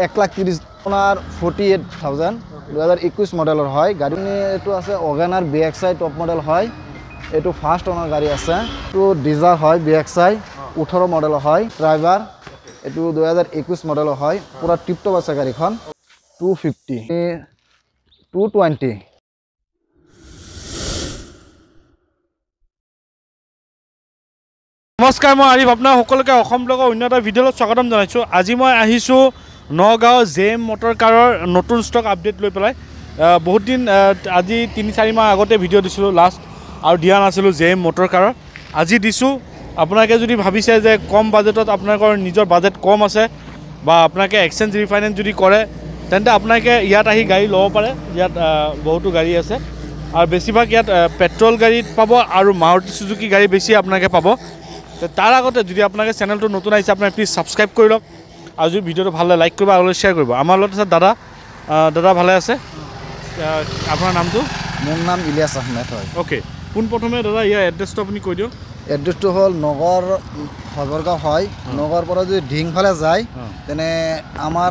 1,30,000 আপনার 48,000 2021 মডেলের হয় গাড়ি এটু আছে ওগানার BXI টপ মডেল হয় এটু ফার্স্ট ওনার গাড়ি আছে এটু ডিজার হয় BXI 18 মডেল হয় ড্রাইভার এটু 2021 মডেল হয় পুরা টিপটপ আছে গাড়িখন 250 220 নমস্কাৰ মই আৰিফ আপোনাৰ সকলোকে অসম ব্লগৰ অন্য এটা ভিডিঅ'ত স্বাগতম জনাইছোঁ আজি মই আহিছোঁ নগাঁও JM মটৰ কাৰৰ নতুন ষ্টক আপডেট লৈ পেলাই বহুত দিন আজি 3-4 মাহ আগতে ভিডিঅ' দিছিলোঁ লাষ্ট আৰু দিয়া নাছিলোঁ JM মটৰ কাৰৰ আজি দিছোঁ আপোনালোকে যদি ভাবিছে যে কম বাজেটত আপোনালোকৰ নিজৰ বাজেট কম আছে বা আপোনালোকে এক্সচেঞ্জ ৰিফাইনেন্স যদি কৰে তেন্তে আপোনালোকে ইয়াত আহি গাড়ী ল'ব পাৰে ইয়াত বহুতো গাড়ী আছে আৰু বেছিভাগ ইয়াত পেট্ৰল গাড়ীত পাব আৰু মাৰুতি সুজুকি গাড়ী বেছি আপোনালোকে পাব তাৰ আগতে যদি আপোনালোকে চেনেলটো নতুন আহিছে আপোনালোকে প্লিজ সাবস্ক্ৰাইব কৰি লওক আৰু যদি ভিডিঅ'টো ভাল লাগে লাইক কৰিব আৰু শ্বেয়াৰ কৰিব আমাৰ লগত আছে দাদা ভালে আছে আপোনাৰ নামটো মোৰ নাম ইলিয়াছ আহমেদ হয় ওকে পোনপ্ৰথমে দাদা ইয়াৰ এড্ৰেছটো আপুনি কৈ দিয়ক এড্ৰেছটো হ'ল নগৰ সবৰগাঁও হয় নগৰ পৰা যদি ঢিংফালে যায় তেনে আমাৰ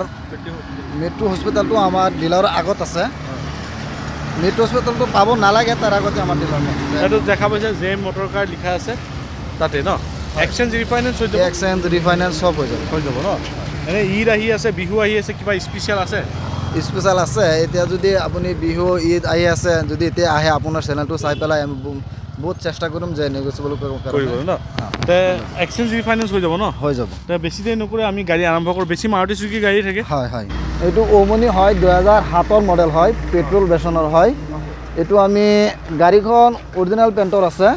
মেট্ৰো হস্পিটেলটো আমাৰ ডিলাৰৰ আগত আছে মেট্ৰো হস্পিটেলটো পাব নালাগে তাৰ আগতে আমাৰ ডিলাৰ এইটো দেখা পাইছে JM মটৰ কাৰ লিখা আছে তাতে ন এক্সচেঞ্জ ৰিফাইনেন্স হৈ যাব এক্সচেঞ্জ ৰিফাইনেন্স সব হৈ যাব ন এনে ঈদ আহি আছে বিহু আহি আছে কিবা স্পেচিয়েল আছে স্পেচিয়েল আছে এতিয়া যদি আপুনি বিহু ঈদ আহি আছে যদি এতিয়া আহে আপোনাৰ চেনেলটো চাই পেলাই বহুত চেষ্টা কৰিম যে নেগোচিয়েবল কৰিব ন তে এক্সচেঞ্জ ৰিফাইনেন্স হৈ যাব ন হৈ যাব তে বেছি দেৰি নকৰে আমি গাড়ী আৰম্ভ কৰোঁ বেছি মাৰুতি সুজুকি গাড়ী থাকে হয় এইটো ওমনি হয় 2007 মডেল হয় পেট্ৰল বেচনৰ হয় এইটো আমি গাড়ীখন অৰিজিনেল পেণ্টৰ আছে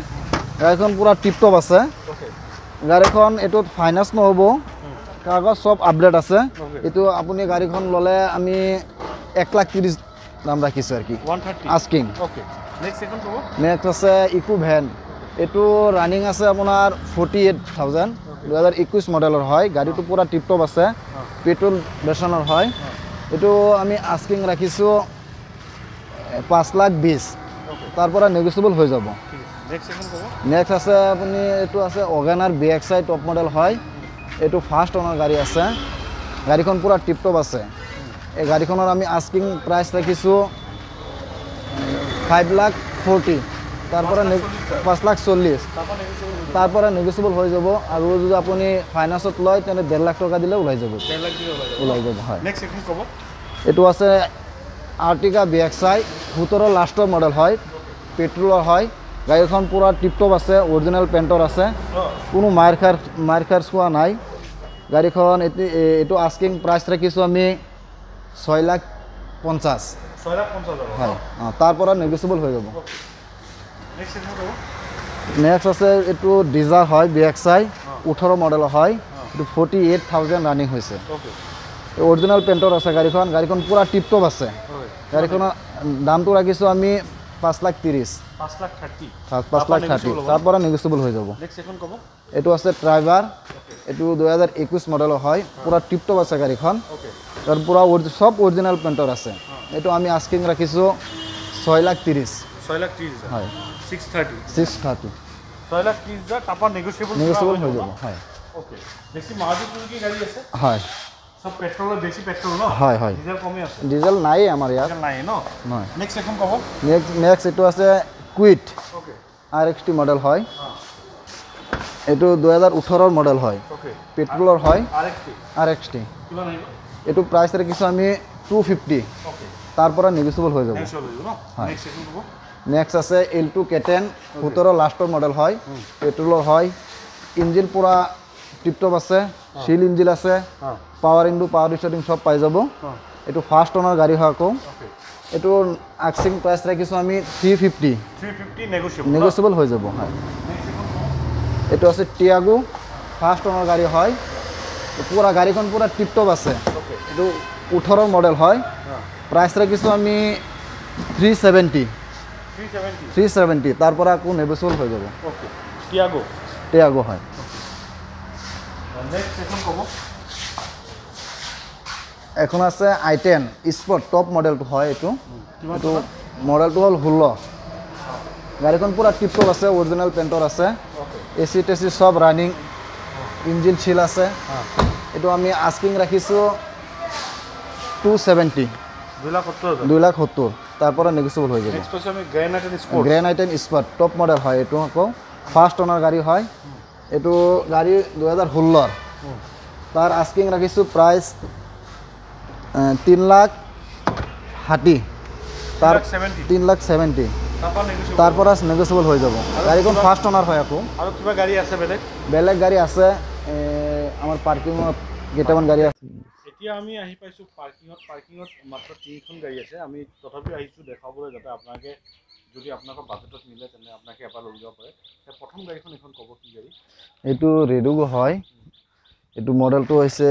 গাড়ীখন পুৰা টিপটপ আছে গাড়ীখন এইটোত ফাইনেন্স নহ'ব কাগজ সব আপডেট আছে এইটো আপুনি গাড়ীখন ল'লে আমি 1,30,000 দাম ৰাখিছোঁ আৰু কি 130 আস্কিং ওকে নেক্সট আছে ইকো ভেন এইটো ৰানিং আছে আপোনাৰ 48,000 2021 মডেলৰ হয় গাড়ীটো পুৰা টিপটপ আছে পেট্ৰল বেচনৰ হয় এইটো আমি আস্কিং ৰাখিছোঁ 5,20,000 তাৰ পৰা নেগোচিয়েবল হৈ যাব নেক্সট আছে আপুনি এইটো আছে ওগানাৰ BXI টপ মডেল হয় এইটো ফাৰ্স্ট ওনাৰ গাড়ী আছে গাড়ীখন পুৰা টিপটপ আছে এই গাড়ীখনৰ আমি আস্কিং প্ৰাইচ ৰাখিছোঁ 5,40,000 তাৰ পৰা 5,40,000 তাৰ পৰা নেগোচিয়েবল হৈ যাব আৰু যদি আপুনি ফাইনেন্সত লয় তেন্তে 1.5 লাখ টকা দিলে ওলাই যাব হয় এইটো আছে আৰ্টিকা BXI 17 লাষ্টৰ মডেল হয় পেট্ৰলৰ হয় গাড়ীখন পুৰা টিপটপ আছে অৰিজিনেল পেণ্টৰ আছে কোনো মাৰ খাৰ চোৱা নাই গাড়ীখন এইটো আস্কিং প্ৰাইচ ৰাখিছোঁ আমি 6,50,000 হয় তাৰ পৰা নেগোচিয়েবল হৈ যাব নেক্সট আছে এইটো ডিজাৰ হয় BXI 18 মডেল হয় এইটো 48,000 ৰানিং হৈছে অৰিজিনেল পেণ্টৰ আছে গাড়ীখন পুৰা টিপটপ আছে গাড়ীখনৰ দামটো ৰাখিছোঁ আমি 5,30,000 তাৰ পৰা নেগোচিয়েবল হৈ যাব এইটো আছে ড্ৰাইভাৰ এইটো 2021 মডেলৰ হয় পুৰা টিপটপ আছে গাড়ীখন তাৰ পুৰা সব অৰিজিনেল পেণ্টৰ আছে এইটো আমি আস্কিং ৰাখিছোঁ 6,30,000 হয় 630 নেগোচিয়েবল হৈ যাব হয় হয় সব পেট্ৰলৰ বেছি পেট্ৰল ন হয় ডিজেল কমে আছে ডিজেল নাই আমাৰ ইয়াত নাই ন নহয় নেক্সট এখন কব নেক্সট এইটো আছে কুইট ওকে RXT মডেল হয় এইটো 2018 মডেল হয় পেট্ৰলৰ হয় RXT কিমান আহিব এইটো প্ৰাইচ ৰাখিছোঁ আমি 250 তাৰ পৰা নেগোচিয়েবল হৈ যাব নেক্সট আছে L2 K10 17 লাষ্টৰ মডেল হয় পেট্ৰলৰ হয় ইঞ্জিন পুৰা টিপটপ আছে শিল ইঞ্জিন আছে পাৱাৰ ষ্টাৰ্টিং সব পাই যাব এইটো ফাৰ্স্ট ওনাৰ গাড়ী হয় আকৌ এইটো আস্কিং প্ৰাইচ ৰাখিছোঁ আমি 350 নেগোচিয়েবল হৈ যাব হয় এইটো আছে টিয়াগো ফাৰ্স্ট ওনাৰ গাড়ী হয় পুৰা গাড়ীখন পুৰা টিপটপ আছে এইটো 18 মডেল হয় প্ৰাইচ ৰাখিছোঁ আমি 370 তাৰ পৰা আকৌ নেগোচিয়েবল হৈ যাব টিয়াগো হয় এখন আছে i10 স্পৰ্ট টপ মডেলটো হয় এইটো মডেলটো হ'ল 16 গাড়ীখন পুৰা টিপটপ আছে অৰিজিনেল পেণ্টৰ আছে AC টেচি সব ৰানিং ইঞ্জিন চিল আছে এইটো আমি আস্কিং ৰাখিছোঁ 270 2,70,000 2,70,000 তারপরে নেগোসিয়েবল হয়ে যাবে। নেক্সট পাইছো আমি grand আইটেন sport grand আইটেন spot top model হয় এইটো আকৌ ফাৰ্ষ্ট অনাৰ গাড়ী হয় এইটো গাড়ী 2016 তাৰ আস্কিং ৰাখিছোঁ প্ৰাইচ 3,60,000 তাৰ 3,70,000 তাৰপৰ নেগোসিয়েবল হয়ে যাব। গাড়িখন ফাৰ্স্ট ওনাৰ হয় আকৌ আৰু কিবা গাড়ী আছে বেলেগ গাড়ী আছে আমাৰ পাৰ্কিঙত কেইটামান গাড়ী আছে। এতিয়া আমি আহি পাইছোঁ পাৰ্কিঙত মাত্ৰ 3খন গাড়ী আছে। আমি তথাপিও আহিছোঁ দেখাবলৈ যাতে আপোনালোকে যদি আপোনালোকৰ বাজেটত মিলে তেনে আপোনালোকে এবাৰ লৈ যাব পাৰে। প্ৰথম গাড়ীখন এখন ক'ব কি গাড়ী? এইটো ৰেডুগো হয়। এইটো মডেলটো হৈছে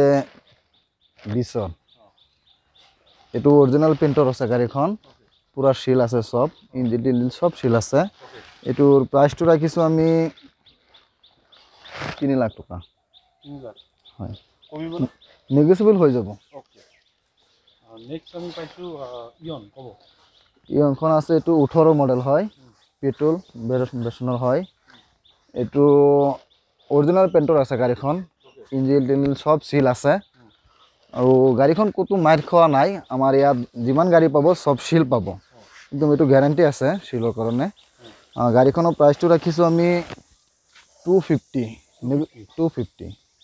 20। এইটো অৰিজিনেল পেইণ্টৰ আছে গাড়ীখন, পুৰা শিল আছে, সব ইঞ্জিন সব শিল আছে। এইটোৰ প্ৰাইচটো ৰাখিছোঁ আমি 3 লাখ টকা। 3 লাখ হয়, কমিব নেগোসিয়েবল হৈ যাব। ওকে, নেক্সট আমি পাইছোঁ ইয়ন ক'ব। ইয়নখন আছে, এইটো 18 মডেল হয়, পেট্ৰল বেচনৰ হয়। এইটো অৰিজিনেল পেইণ্টৰ আছে গাড়ীখন, ইঞ্জিন সব শিল আছে আৰু গাড়ীখন ক'তো মাইৰ খোৱা নাই। আমাৰ ইয়াত যিমান গাড়ী পাব সব শিল পাব, একদম এইটো গ্যাৰাণ্টি আছে শিলৰ কাৰণে। গাড়ীখনৰ প্ৰাইচটো ৰাখিছোঁ আমি 250।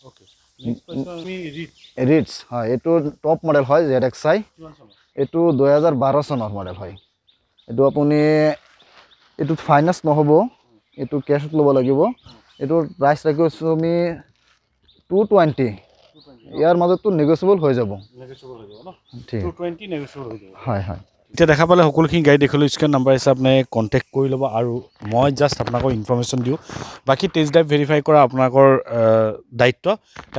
ওকে, নেক্সট পাইছোঁ আমি ৰিটছ হয়, এইটো টপ মডেল হয় ZXi। এইটো 2012 চনৰ মডেল হয়। এইটো আপুনি এইটোত ফাইনেন্স নহ'ব, এইটো কেছত ল'ব লাগিব। এইটোৰ প্ৰাইচ ৰাখিছোঁ আমি 220। ইয়াৰ মাজতো নেগোসিয়েবল হৈ যাব। ঠিক, 220 নেগোসিয়েবল হৈ যাব। হয় হয়। এতিয়া দেখা পালে সকলোখিনি গাড়ী দেখিলোঁ, স্ক্ৰীণ নাম্বাৰ হিচাপে আপুনি কণ্টেক্ট কৰি ল'ব। আৰু মই জাষ্ট আপোনালোকক ইনফৰ্মেশ্যন দিওঁ, বাকী টেষ্ট ড্ৰাইভ ভেৰিফাই কৰা আপোনালোকৰ দায়িত্ব।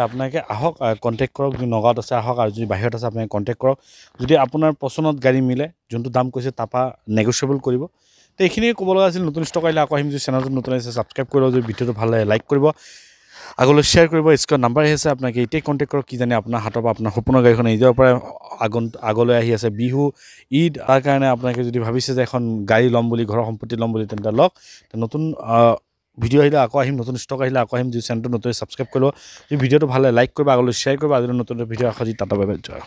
আপোনালোকে আহক, কণ্টেক্ট কৰক। যদি নগাঁৱত আছে আহক, আৰু যদি বাহিৰত আছে আপোনালোকে কণ্টেক্ট কৰক। যদি আপোনাৰ পচন্দত গাড়ী মিলে, যোনটো দাম কৈছে তাৰপৰা নেগোচিয়েবল কৰিব। তো এইখিনিয়ে ক'ব লগা আছিল। নতুন ষ্টক আহিলে আকৌ আহিম। যদি চেনেলটো নতুন আহিছে ছাবস্ক্ৰাইব কৰি লওক। যদি ভিডিঅ'টো ভাল লাগে লাইক কৰিব, আগলৈ শ্বেয়াৰ কৰিব। স্ক্ৰীণ নাম্বাৰ আহি আছে, আপোনালোকে এতিয়াই কণ্টেক্ট কৰক। কি জানে আপোনাৰ হাতৰ পৰা আপোনাৰ সপোনৰ গাড়ীখন এৰি যাব পাৰে। আগলৈ আহি আছে বিহু, ঈদ, তাৰ কাৰণে আপোনালোকে যদি ভাবিছে যে এখন গাড়ী ল'ম বুলি, ঘৰৰ সম্পত্তি ল'ম বুলি, তেন্তে লওক। নতুন ভিডিঅ' আহিলে আকৌ আহিম, নতুন ষ্টক আহিলে আকৌ আহিম। যদি চেনেলটো নতুন ছাবস্ক্ৰাইব কৰি লওক। যদি ভিডিঅ'টো ভাল লাগে লাইক কৰিব, আগলৈ শ্বেয়াৰ কৰিব। আজিলৈ নতুন ভিডিঅ' আহি টাটা বাই বাই, জয়।